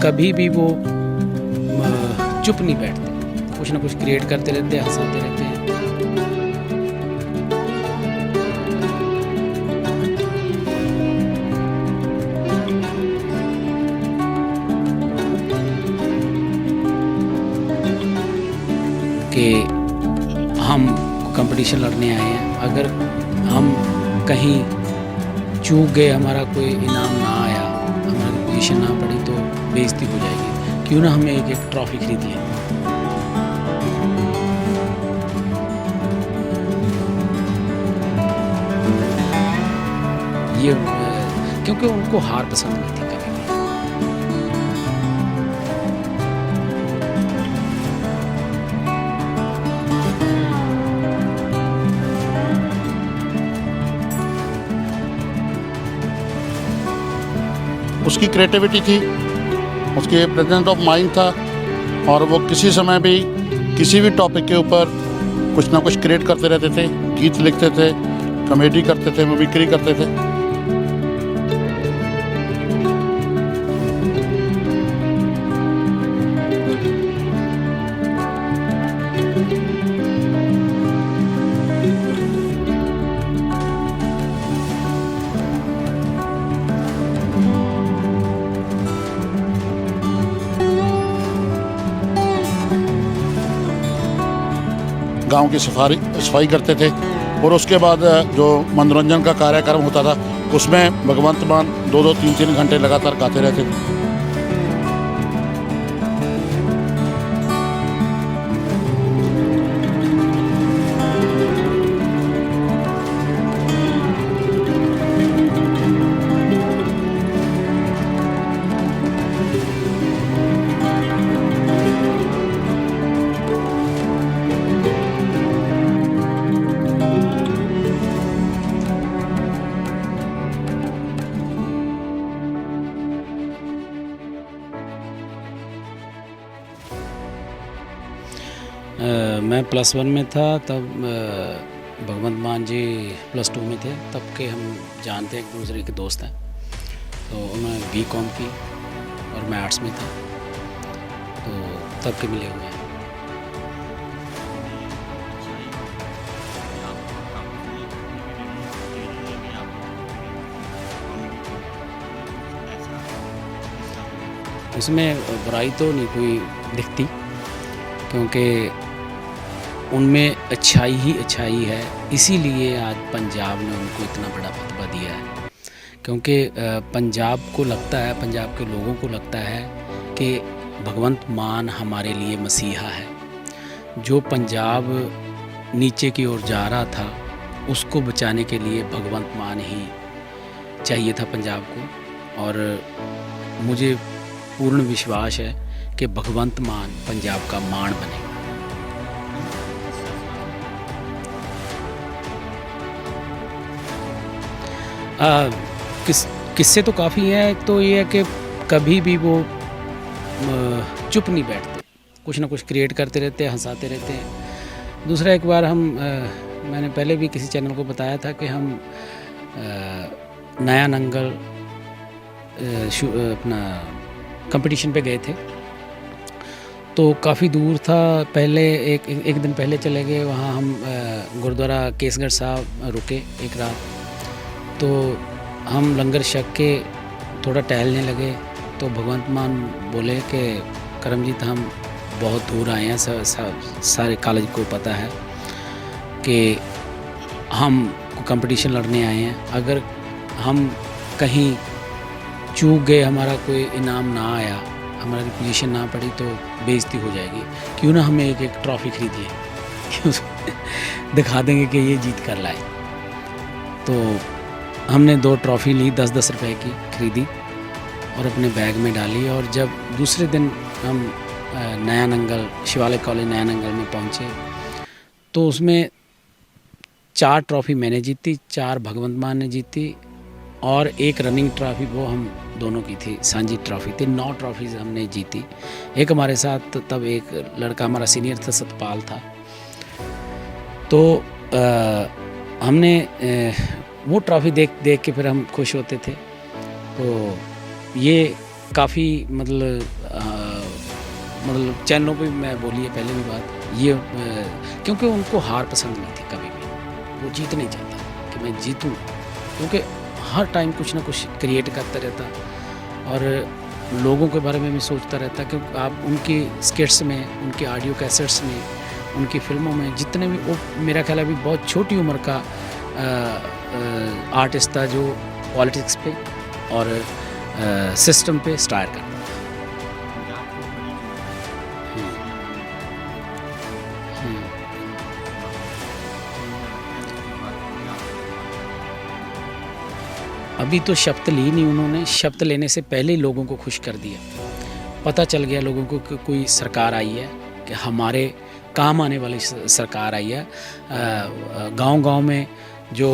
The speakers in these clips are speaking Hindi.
कभी भी वो चुप नहीं बैठते, कुछ ना कुछ क्रिएट करते रहते हैं, हंसाते रहते हैं। कि हम कंपटीशन लड़ने आए हैं, अगर हम कहीं चूक गए, हमारा कोई इनाम ना आया, हमारी पोजीशन ना पड़ी तो बेइज्जती हो जाएगी। क्यों ना हमें एक एक ट्रॉफी खरीद लें। ये क्योंकि उनको हार पसंद नहीं थी कभी भी। उसकी क्रिएटिविटी थी, उसके प्रेजेंस ऑफ माइंड था, और वो किसी समय भी किसी भी टॉपिक के ऊपर कुछ ना कुछ क्रिएट करते रहते थे। गीत लिखते थे, कॉमेडी करते थे, मिमिक्री करते थे। गांव की सफाई करते थे, और उसके बाद जो मनोरंजन का कार्यक्रम होता था उसमें भगवंत मान 2-2, 3-3 घंटे लगातार गाते रहते थे। मैं +1 में था तब, भगवंत मान जी +2 में थे। तब के हम जानते हैं, एक दूसरे के दोस्त हैं। तो उन्होंने BCom की और मैं आर्ट्स में था, तो तब के मिले हुए हैं। उसमें बुराई तो नहीं कोई दिखती, क्योंकि उनमें अच्छाई ही अच्छाई है। इसीलिए आज पंजाब ने उनको इतना बड़ा रुतबा दिया है, क्योंकि पंजाब को लगता है, पंजाब के लोगों को लगता है कि भगवंत मान हमारे लिए मसीहा है। जो पंजाब नीचे की ओर जा रहा था, उसको बचाने के लिए भगवंत मान ही चाहिए था पंजाब को। और मुझे पूर्ण विश्वास है कि भगवंत मान पंजाब का मान बनेगा। किस्से तो काफ़ी हैं। एक तो ये है कि कभी भी वो चुप नहीं बैठते, कुछ ना कुछ क्रिएट करते रहते हैं, हंसाते रहते हैं। दूसरा, एक बार मैंने पहले भी किसी चैनल को बताया था कि हम नया नंगल अपना कंपटीशन पे गए थे। तो काफ़ी दूर था, पहले एक दिन पहले चले गए वहाँ। हम गुरुद्वारा केसगढ़ साहब रुके एक रात। तो हम लंगर छक के थोड़ा टहलने लगे, तो भगवंत मान बोले कि करमजीत, हम बहुत दूर आए हैं, सारे कॉलेज को पता है कि हम कंपटीशन लड़ने आए हैं। अगर हम कहीं चूक गए, हमारा कोई इनाम ना आया, हमारी पोजीशन ना पड़ी तो बेइज्जती हो जाएगी। क्यों ना हमें एक एक ट्रॉफी खरीद लें, दिखा देंगे कि ये जीत कर लाए। तो हमने 2 ट्रॉफ़ी ली, 10-10 रुपए की खरीदी और अपने बैग में डाली। और जब दूसरे दिन हम नया नंगल, शिवालय कॉलेज नया नंगल में पहुँचे, तो उसमें 4 ट्रॉफ़ी मैंने जीती, 4 भगवंत मान ने जीती, और 1 रनिंग ट्रॉफ़ी वो हम दोनों की थी, सांझी ट्रॉफ़ी थी। 9 ट्रॉफ़ीज़ हमने जीती। एक हमारे साथ तब एक लड़का हमारा सीनियर था, सतपाल था। तो हमने वो ट्रॉफ़ी देख के फिर हम खुश होते थे। तो ये काफ़ी मतलब चैनलों पे भी मैं बोली है पहले भी बात ये क्योंकि उनको हार पसंद नहीं थी कभी भी, वो जीत नहीं चाहता कि मैं जीतूं, क्योंकि हर टाइम कुछ ना कुछ क्रिएट करता रहता और लोगों के बारे में भी सोचता रहता। क्योंकि आप उनकी स्किट्स में, उनके ऑडियो कैसेट्स में, उनकी फिल्मों में जितने भी, वो मेरा ख्याल है अभी बहुत छोटी उम्र का आर्टिस्ट था जो पॉलिटिक्स पे और सिस्टम पे स्टार करता था। अभी तो शपथ ली नहीं उन्होंने, शपथ लेने से पहले ही लोगों को खुश कर दिया। पता चल गया लोगों को कि कोई सरकार आई है, कि हमारे काम आने वाली सरकार आई है। गांव-गांव में जो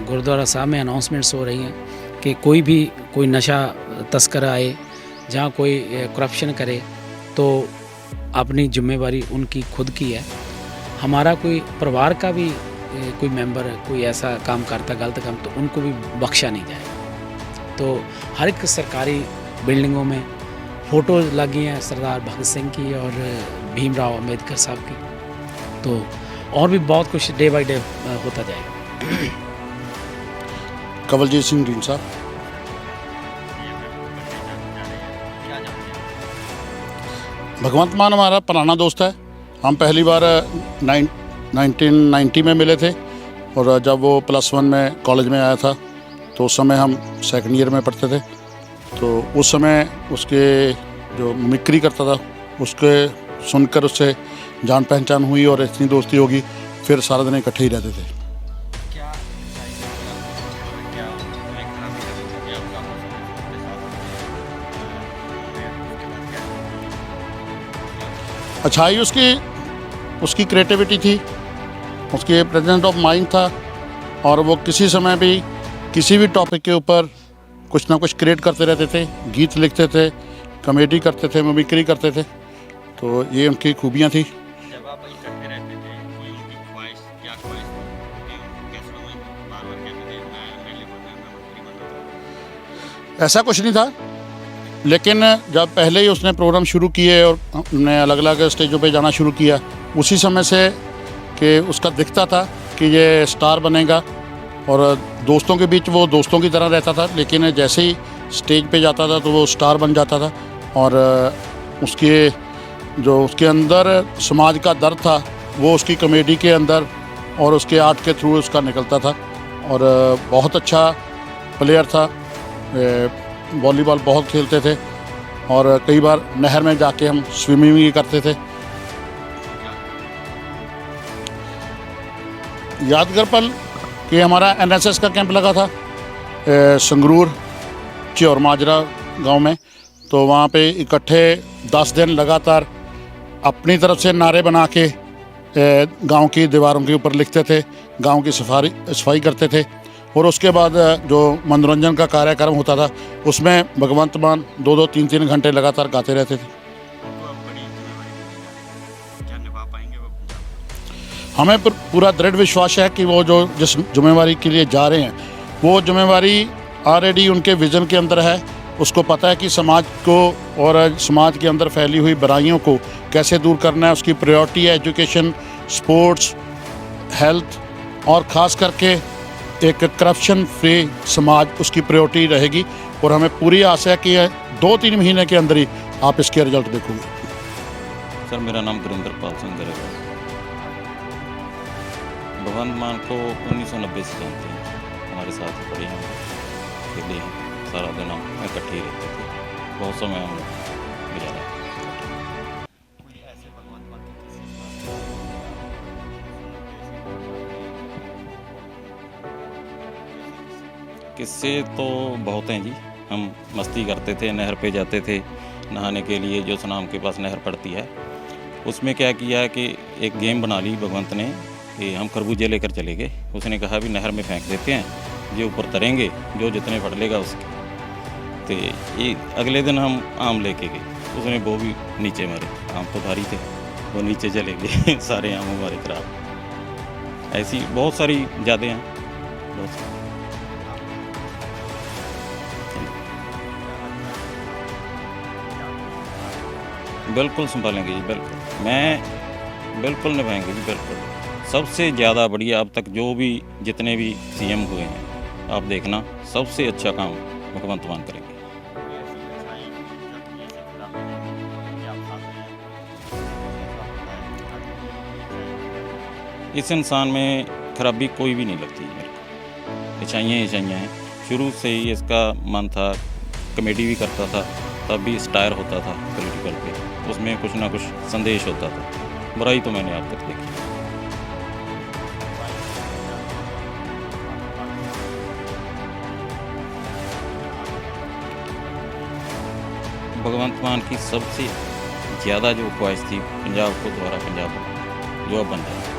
गुरुद्वारा साहब में अनाउंसमेंट्स हो रही हैं कि कोई नशा तस्कर आए, जहाँ कोई करप्शन करे तो अपनी जिम्मेवारी उनकी खुद की है। हमारा कोई परिवार का भी कोई मेंबर कोई ऐसा काम करता गलत काम तो उनको भी बख्शा नहीं जाएगा। तो हर एक सरकारी बिल्डिंगों में फ़ोटो लगी हैं सरदार भगत सिंह की और भीमराव अम्बेडकर साहब की, तो और भी बहुत कुछ डे बाय डे होता जाएगा। कंवलजीत सिंह ढींडसा। भगवंत मान हमारा पुराना दोस्त है। हम पहली बार 1990 में मिले थे और जब वो +1 में कॉलेज में आया था तो उस समय हम सेकंड ईयर में पढ़ते थे। तो उस समय उसके जो मिमिक्री करता था उसके सुनकर उससे जान पहचान हुई और इतनी दोस्ती होगी, फिर सारा दिन इकट्ठे ही रहते थे। अच्छाई उसकी क्रिएटिविटी थी, उसके प्रेजेंस ऑफ माइंड था और वो किसी समय भी किसी भी टॉपिक के ऊपर कुछ ना कुछ क्रिएट करते रहते थे, गीत लिखते थे, कॉमेडी करते थे, मिमिक्री करते थे। तो ये उनकी खूबियाँ थी। जब आप इकट्ठे रहते थे, कोई उनकी ख्वाहिश क्या ख्वाहिश थी कि उनको कैसे हुई बार-बार कहते थे मैं एमएलए बनना है, मैं मंत्री बनना है? ऐसा कुछ नहीं था, लेकिन जब पहले ही उसने प्रोग्राम शुरू किए और हमने अलग अलग स्टेजों पे जाना शुरू किया, उसी समय से कि उसका दिखता था कि ये स्टार बनेगा और दोस्तों के बीच वो दोस्तों की तरह रहता था, लेकिन जैसे ही स्टेज पे जाता था तो वो स्टार बन जाता था। और उसके अंदर समाज का दर्द था वो उसकी कॉमेडी के अंदर और उसके आर्ट के थ्रू उसका निकलता था। और बहुत अच्छा प्लेयर था, वॉलीबॉल बहुत खेलते थे और कई बार नहर में जाके हम स्विमिंग भी करते थे। यादगार पल कि हमारा एनएसएस का कैंप लगा था संगरूर च्योर माजरा गांव में, तो वहाँ पे इकट्ठे 10 दिन लगातार अपनी तरफ से नारे बना के गांव की दीवारों के ऊपर लिखते थे, गांव की सफाई करते थे। और उसके बाद जो मनोरंजन का कार्यक्रम होता था उसमें भगवंत मान 2-2, 3-3 घंटे लगातार गाते रहते थे। उनको अब बड़ी जिम्मेदारी क्या निभा पाएंगे वो? हमें पूरा दृढ़ विश्वास है कि वो जो जिस जिम्मेवारी के लिए जा रहे हैं वो जिम्मेवारी ऑलरेडी उनके विज़न के अंदर है। उसको पता है कि समाज को और समाज के अंदर फैली हुई बुराइयों को कैसे दूर करना है। उसकी प्रायोरिटी है एजुकेशन, स्पोर्ट्स, हेल्थ और ख़ास करके एक करप्शन फ्री समाज उसकी प्रायोरिटी रहेगी। और हमें पूरी आशा है कि 2-3 महीने के अंदर ही आप इसके रिजल्ट देखोगे। सर मेरा नाम गुरिंदरपाल सिंह गरेगा। भगवंत मान को 1990 से जानते हैं, हमारे साथ ही पढ़े हैं, खेले हैं, सारा दिन हम इकट्ठे ही रहते थे, बहुत समय हम गुजारा। कोई ऐसे भगवंत मान के किस्से तो बहुत हैं जी। हम मस्ती करते थे, नहर पे जाते थे नहाने के लिए, जो सुनाम के पास नहर पड़ती है। उसमें क्या किया है कि एक गेम बना ली भगवंत ने कि हम खरबूजे लेकर चले गए। उसने कहा भी नहर में फेंक देते हैं, जो ऊपर तरेंगे, जो जितने पड़ लेगा उसके। तो ये अगले दिन हम आम लेके गए, उसने वो भी नीचे मारे, आम तो भारी थे, वो नीचे चले गए सारे आम हमारे खराब। ऐसी बहुत सारी यादें हैं, बहुत सारी। बिल्कुल संभालेंगे जी, बिल्कुल। मैं बिल्कुल निभाएंगे जी, बिल्कुल। सबसे ज़्यादा बढ़िया अब तक जो भी जितने भी सीएम हुए हैं, आप देखना सबसे अच्छा काम भगवंत मान करेंगे। कोई ऐसी अच्छाई जब ये सब खराबी है कि आप साथ में हैं, ऐसा होता है इस इंसान में खराबी कोई भी नहीं लगती मेरे को। अच्छाइयाँ ही अच्छाइयाँ हैं। शुरू से ही इसका मन था, कॉमेडी भी करता था, तब भी स्टायर होता था पॉलिटिकल पे, उसमें कुछ ना कुछ संदेश होता था। बुराई तो मैंने आज तक देखी। भगवंत मान की सबसे ज़्यादा जो ख्वाहिश थी पंजाब को दोबारा पंजाब जो अब बन रहा है।